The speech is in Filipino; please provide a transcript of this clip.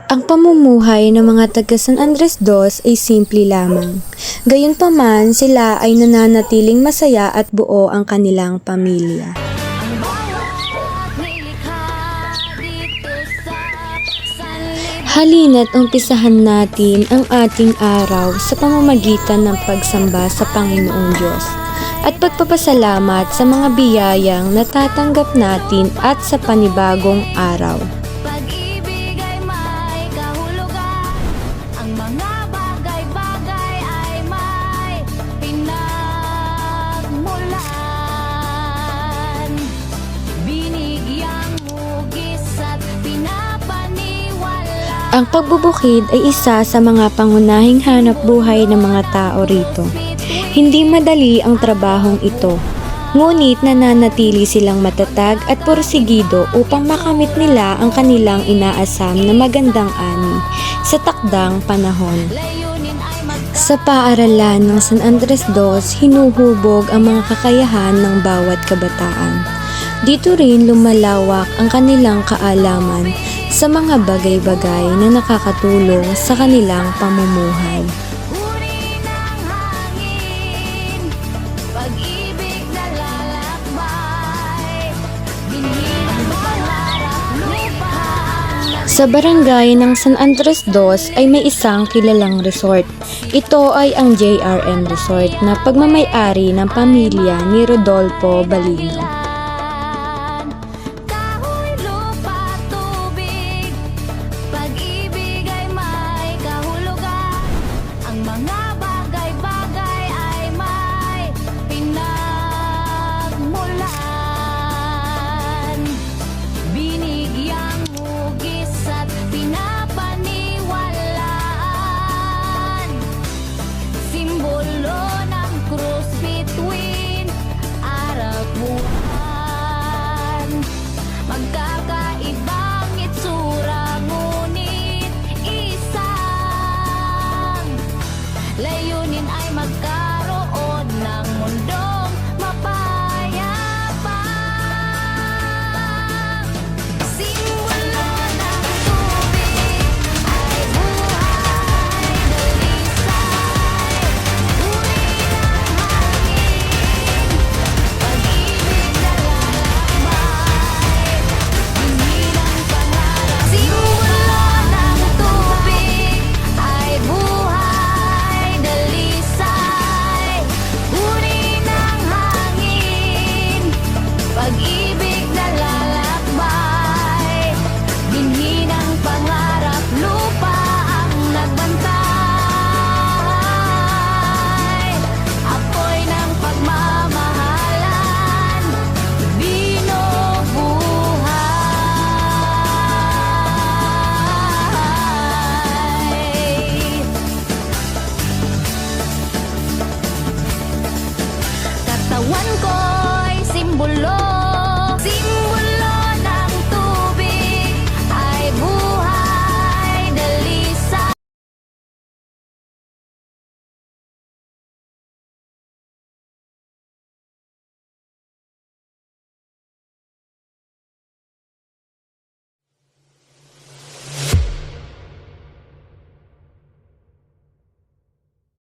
Ang pamumuhay ng mga taga San Andres Dos ay simple lamang. Gayunpaman, sila ay nananatiling masaya at buo ang kanilang pamilya. Halina't umpisahan natin ang ating araw sa pamamagitan ng pagsamba sa Panginoong Diyos at pagpapasalamat sa mga biyayang natatanggap natin at sa panibagong araw. Pag-ibig ay may kahulugan, ang mga bagay-bagay ay may pinagmulan. Binigyang hugis at pinapaniwala. Ang pagbubukid ay isa sa mga pangunahing hanap buhay ng mga tao rito. Hindi madali ang trabahong ito, ngunit nananatili silang matatag at porsigido upang makamit nila ang kanilang inaasam na magandang ani sa takdang panahon. Sa paaralan ng San Andres Dos, hinuhubog ang mga kakayahan ng bawat kabataan. Dito rin lumalawak ang kanilang kaalaman sa mga bagay-bagay na nakakatulong sa kanilang pamumuhay. Uri ng hangin, pag-ibig na lalakbay, binhi ng pangarap lupa. Sa barangay ng San Andres Dos ay may isang kilalang resort. Ito ay ang JRM Resort na pagmamay-ari ng pamilya ni Rodolfo Balino.